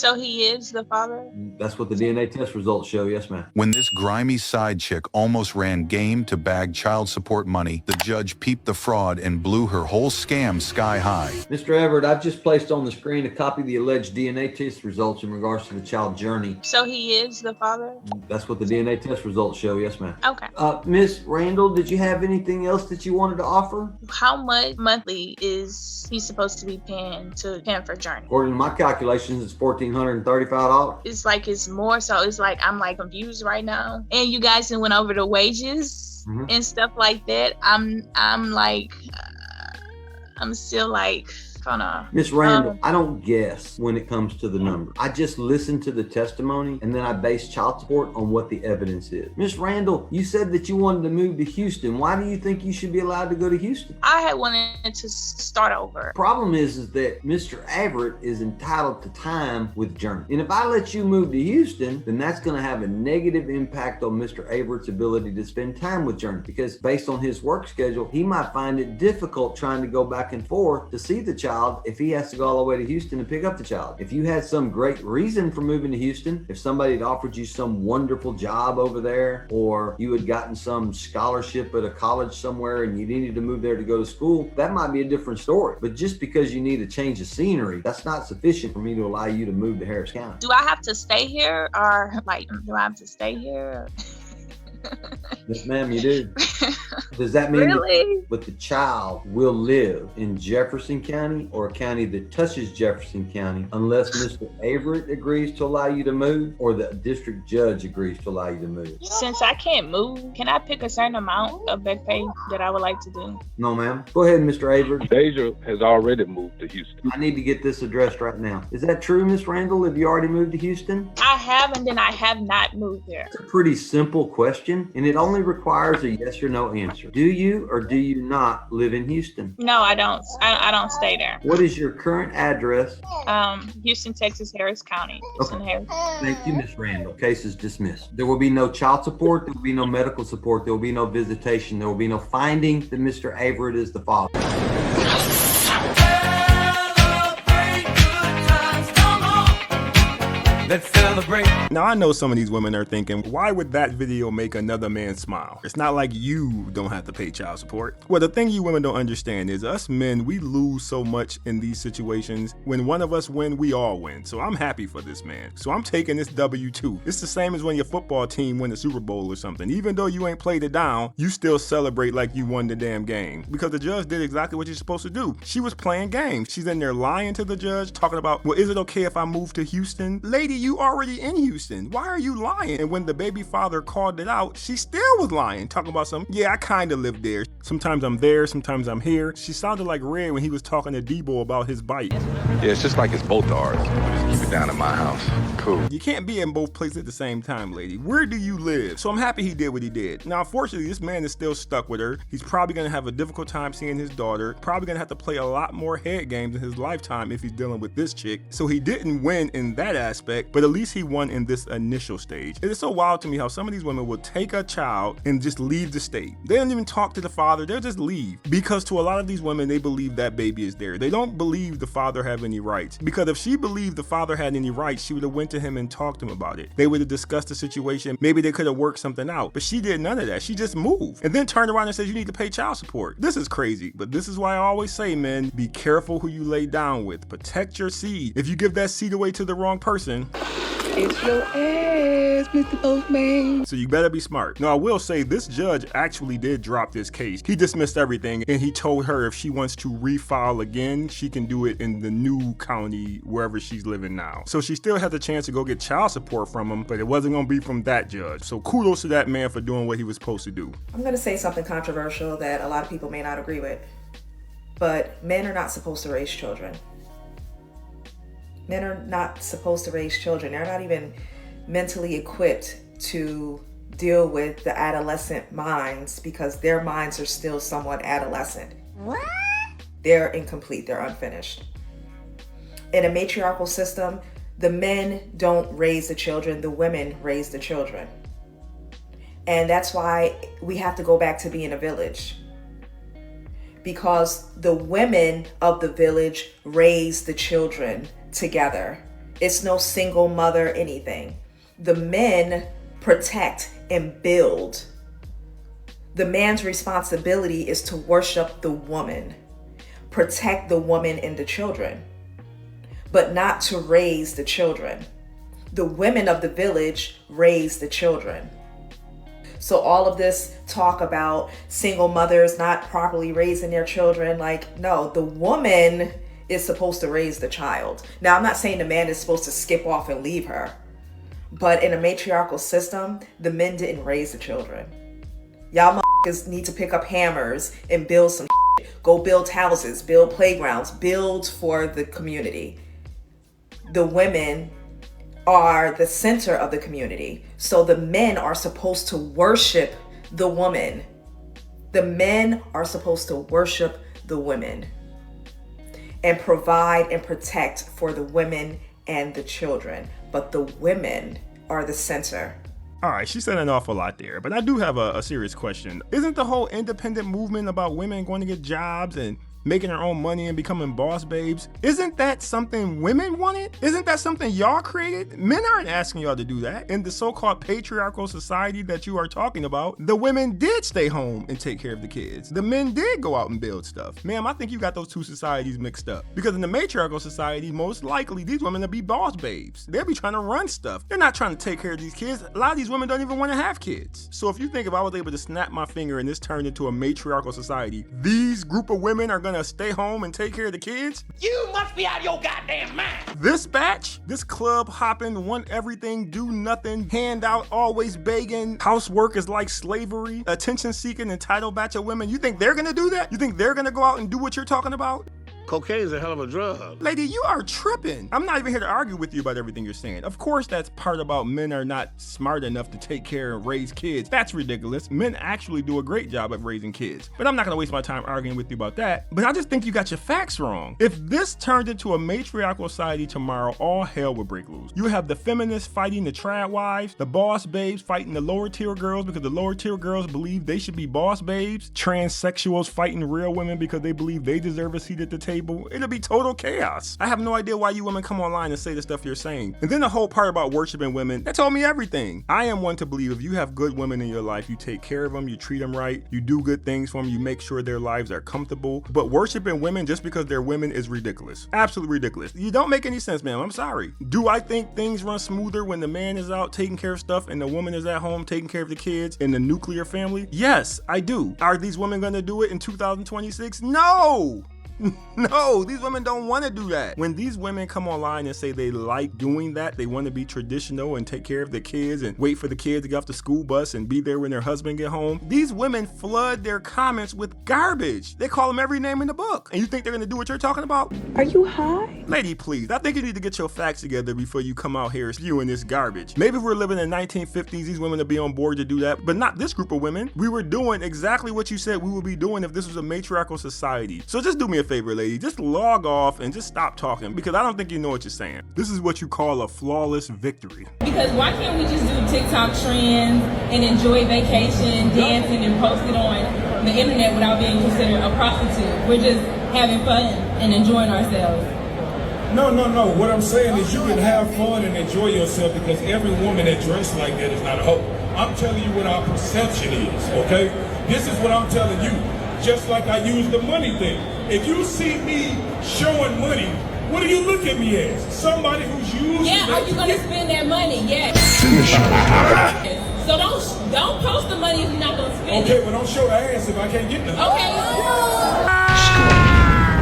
So he is the father? That's what the DNA test results show, yes ma'am. When this grimy side chick almost ran game to bag child support money, the judge peeped the fraud and blew her whole scam sky high. Mr. Everett, I've just placed on the screen a copy of the alleged DNA test results in regards to the child journey. So he is the father? That's what the DNA test results show, yes ma'am. Okay. Miss Randall, did you have anything else that you wanted to offer? How much monthly is he supposed to be paying for Journey? According to my calculations, it's $1,435. It's like it's more, so it's like I'm like confused right now. And you guys went over the wages and stuff like that. I'm like, I'm still like, kind of. Miss Randall, I don't guess when it comes to the number. I just listen to the testimony and then I base child support on what the evidence is. Miss Randall, you said that you wanted to move to Houston. Why do you think you should be allowed to go to Houston? I had wanted to start over. Problem is that Mr. Everett is entitled to time with Journey. And if I let you move to Houston, then that's going to have a negative impact on Mr. Everett's ability to spend time with Journey, because based on his work schedule, he might find it difficult trying to go back and forth to see the child if he has to go all the way to Houston and pick up the child. If you had some great reason for moving to Houston, if somebody had offered you some wonderful job over there, or you had gotten some scholarship at a college somewhere and you needed to move there to go to school, that might be a different story. But just because you need a change of scenery, that's not sufficient for me to allow you to move to Harris County. Do I have to stay here, or like, do I have to stay here? Yes, ma'am, you do. Does that mean that the child will live in Jefferson County or a county that touches Jefferson County unless Mr. Everett agrees to allow you to move or the district judge agrees to allow you to move? Since I can't move, can I pick a certain amount of back pay that I would like to do? No, ma'am. Go ahead, Mr. Everett. Deja has already moved to Houston. I need to get this addressed right now. Is that true, Miss Randall? Have you already moved to Houston? I have, and then I have not moved there. It's a pretty simple question, and it only requires a yes or no answer. Do you or do you not live in Houston? No, I don't. I don't stay there. What is your current address? Houston, Texas, Harris County. Houston, Harris. Thank you, Miss Randall. Case is dismissed. There will be no child support. There will be no medical support. There will be no visitation. There will be no finding that Mr. Everett is the father. Let's celebrate. Now, I know some of these women are thinking, why would that video make another man smile? It's not like you don't have to pay child support. Well, the thing you women don't understand is us men, we lose so much in these situations. When one of us win, we all win. So I'm happy for this man. So I'm taking this W2. It's the same as when your football team win the Super Bowl or something. Even though you ain't played it down, you still celebrate like you won the damn game. Because the judge did exactly what you're supposed to do. She was playing games. She's in there lying to the judge, talking about, well, is it okay if I move to Houston? Lady, you already in Houston. Why are you lying? And when the baby father called it out, she still was lying, talking about something. Yeah, I kind of live there. Sometimes I'm there, sometimes I'm here. She sounded like Red when he was talking to Debo about his bike. Yeah, it's just like it's both ours. We just keep it down at my house. Cool. You can't be in both places at the same time, lady. Where do you live? So I'm happy he did what he did. Now, unfortunately, this man is still stuck with her. He's probably going to have a difficult time seeing his daughter. Probably going to have to play a lot more head games in his lifetime if he's dealing with this chick. So he didn't win in that aspect, but at least he won in this initial stage. It is so wild to me how some of these women will take a child and just leave the state. They don't even talk to the father. They'll just leave. Because to a lot of these women, they believe that baby is there. They don't believe the father have any rights. Because if she believed the father had any rights, she would have went to him and talked to him about it. They would have discussed the situation. Maybe they could have worked something out. But she did none of that. She just moved. And then turned around and said, you need to pay child support. This is crazy. But this is why I always say, men, be careful who you lay down with. Protect your seed. If you give that seed away to the wrong person, it's your ass, Mr. Postman. So you better be smart. Now, I will say this judge actually did drop this case. He dismissed everything and he told her if she wants to refile again, she can do it in the new county wherever she's living now. So she still has a chance to go get child support from him, but it wasn't going to be from that judge. So kudos to that man for doing what he was supposed to do. I'm going to say something controversial that a lot of people may not agree with, but men are not supposed to raise children. Men are not supposed to raise children. They're not even mentally equipped to deal with the adolescent minds because their minds are still somewhat adolescent. What? They're incomplete. They're unfinished. In a matriarchal system, the men don't raise the children. The women raise the children. And that's why we have to go back to being a village. Because the women of the village raise the children together. It's no single mother anything. The men protect and build. The man's responsibility is to worship the woman, protect the woman and the children, but not to raise the children. The women of the village raise the children. So all of this talk about single mothers not properly raising their children, like, no, the woman is supposed to raise the child. Now, I'm not saying the man is supposed to skip off and leave her, but in a matriarchal system, the men didn't raise the children. Y'all motherfuckers need to pick up hammers and build some shit. Go build houses, build playgrounds, build for the community. The women are the center of the community. So the men are supposed to worship the woman. The men are supposed to worship the women and provide and protect for the women and the children. But the women are the center. All right, she said an awful lot there, but I do have a serious question. Isn't the whole independent movement about women going to get jobs and making their own money and becoming boss babes, isn't that something women wanted? Isn't that something y'all created? Men aren't asking y'all to do that. In the so-called patriarchal society that you are talking about, the women did stay home and take care of the kids. The men did go out and build stuff. Ma'am, I think you got those two societies mixed up. Because in the matriarchal society, most likely these women will be boss babes. They'll be trying to run stuff. They're not trying to take care of these kids. A lot of these women don't even want to have kids. So if you think if I was able to snap my finger and this turned into a matriarchal society, these group of women are gonna stay home and take care of the kids? You must be out of your goddamn mind. This batch, this club hopping, want everything, do nothing, handout, always begging, housework is like slavery, attention seeking, entitled batch of women. You think they're gonna do that? You think they're gonna go out and do what you're talking about? Cocaine is a hell of a drug. Lady, you are tripping. I'm not even here to argue with you about everything you're saying. Of course, that's part about men are not smart enough to take care and raise kids. That's ridiculous. Men actually do a great job of raising kids. But I'm not gonna waste my time arguing with you about that. But I just think you got your facts wrong. If this turned into a matriarchal society tomorrow, all hell would break loose. You have the feminists fighting the trad wives, the boss babes fighting the lower tier girls because the lower tier girls believe they should be boss babes, transsexuals fighting real women because they believe they deserve a seat at the table. It'll be total chaos. I have no idea why you women come online and say the stuff you're saying. And then the whole part about worshiping women, that told me everything. I am one to believe if you have good women in your life, you take care of them, you treat them right, you do good things for them, you make sure their lives are comfortable. But worshiping women just because they're women is ridiculous. Absolutely ridiculous. You don't make any sense, ma'am. I'm sorry. Do I think things run smoother when the man is out taking care of stuff and the woman is at home taking care of the kids in the nuclear family? Yes, I do. Are these women gonna do it in 2026? No! No, these women don't want to do that. When these women come online and say they like doing that, they want to be traditional and take care of the kids and wait for the kids to get off the school bus and be there when their husband get home. These women flood their comments with garbage. They call them every name in the book. And you think they're going to do what you're talking about? Are you high? Lady, please. I think you need to get your facts together before you come out here spewing this garbage. Maybe if we're living in the 1950s, these women would be on board to do that, but not this group of women. We were doing exactly what you said we would be doing if this was a matriarchal society. So just do me a favor, lady. Just log off and just stop talking because I don't think you know what you're saying. This is what you call a flawless victory. Because why can't we just do TikTok trends and enjoy vacation, dancing, and post it on the internet without being considered a prostitute? We're just having fun and enjoying ourselves. No. What I'm saying is you can have fun and enjoy yourself because every woman that dressed like that is not a hoe. I'm telling you what our perception is, okay? This is what I'm telling you. Just like I use the money thing. If you see me showing money, what do you look at me as? Somebody who's using Yeah, are you gonna spend that money? Yes. So don't post the money if you're not gonna spend it. Okay, well don't show the ass if I can't get nothing. Okay.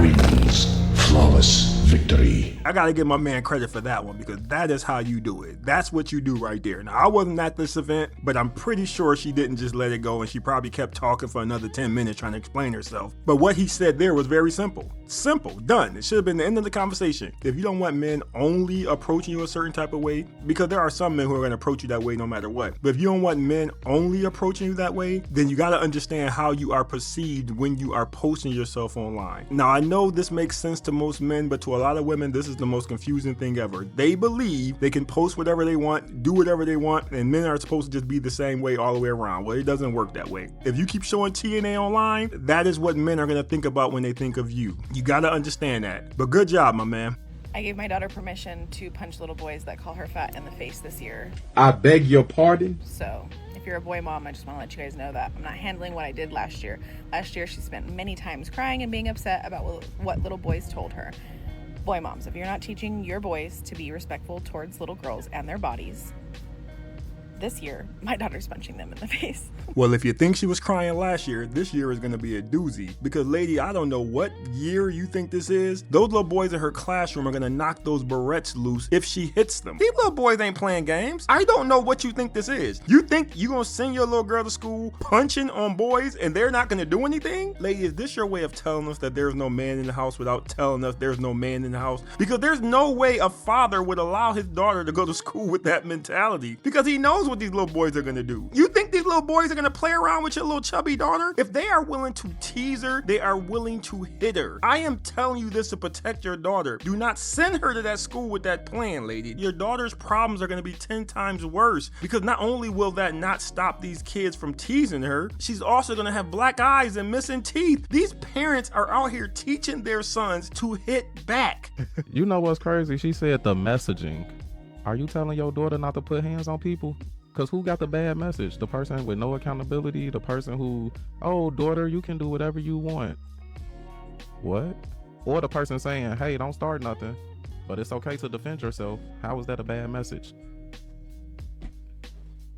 Wins flawless victory. I gotta give my man credit for that one because that is how you do it. That's what you do right there. Now, I wasn't at this event, but I'm pretty sure she didn't just let it go and she probably kept talking for another 10 minutes trying to explain herself. But what he said there was very simple. Simple, done. It should have been the end of the conversation. If you don't want men only approaching you a certain type of way, because there are some men who are gonna approach you that way no matter what. But if you don't want men only approaching you that way, then you gotta understand how you are perceived when you are posting yourself online. Now, I know this makes sense to most men, but to a lot of women, this is the most confusing thing ever. They believe they can post whatever they want, do whatever they want, and men are supposed to just be the same way all the way around. Well, it doesn't work that way. If you keep showing TNA online, that is what men are gonna think about when they think of you. You gotta understand that. But good job, my man. I gave my daughter permission to punch little boys that call her fat in the face this year. I beg your pardon? So, if you're a boy mom, I just want to let you guys know that I'm not handling what I did last year. Last year, she spent many times crying and being upset about what little boys told her. Boy moms, if you're not teaching your boys to be respectful towards little girls and their bodies, this year, my daughter's punching them in the face. Well, if you think she was crying last year, this year is going to be a doozy. Because, lady, I don't know what year you think this is. Those little boys in her classroom are going to knock those barrettes loose if she hits them. These little boys ain't playing games. I don't know what you think this is. You think you going to send your little girl to school punching on boys and they're not going to do anything? Lady, is this your way of telling us that there's no man in the house without telling us there's no man in the house? Because there's no way a father would allow his daughter to go to school with that mentality. Because he knows what these little boys are gonna do. You think these little boys are gonna play around with your little chubby daughter? If they are willing to tease her, they are willing to hit her. I am telling you this to protect your daughter. Do not send her to that school with that plan, lady. Your daughter's problems are gonna be 10 times worse, because not only will that not stop these kids from teasing her, she's also gonna have black eyes and missing teeth. These parents are out here teaching their sons to hit back. You know what's crazy? She said the messaging. Are you telling your daughter not to put hands on people? Because who got the bad message? The person with no accountability? The person who, oh, daughter, you can do whatever you want. What? Or the person saying, hey, don't start nothing, but it's okay to defend yourself. How is that a bad message?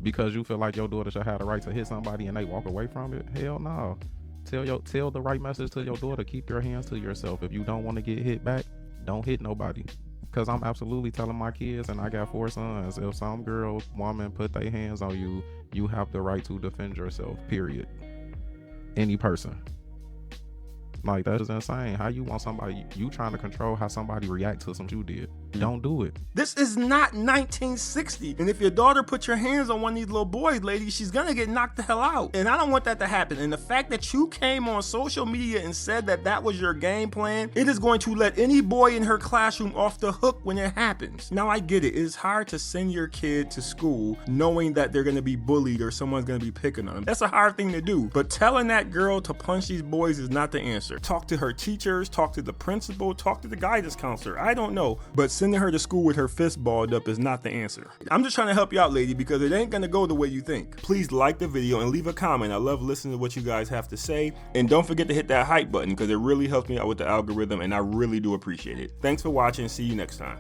Because you feel like your daughter should have the right to hit somebody and they walk away from it? Hell no. Tell the right message to your daughter. Keep your hands to yourself. If you don't want to get hit back, don't hit nobody. Because I'm absolutely telling my kids, and I got 4 sons, if some girl, woman put their hands on you, you have the right to defend yourself, period. Any person. Like, that is insane. How you want somebody, you trying to control how somebody react to something you did. Don't do it. This is not 1960. And if your daughter puts your hands on one of these little boys, lady, she's gonna get knocked the hell out. And I don't want that to happen. And the fact that you came on social media and said that that was your game plan, it is going to let any boy in her classroom off the hook when it happens. Now, I get it. It is hard to send your kid to school knowing that they're gonna be bullied or someone's gonna be picking on them. That's a hard thing to do. But telling that girl to punch these boys is not the answer. Talk to her teachers, talk to the principal, talk to the guidance counselor. I don't know. But sending her to school with her fist balled up is not the answer. I'm just trying to help you out, lady, because it ain't gonna go the way you think. Please like the video and leave a comment. I love listening to what you guys have to say. And don't forget to hit that hype button, because it really helps me out with the algorithm and I really do appreciate it. Thanks for watching. See you next time.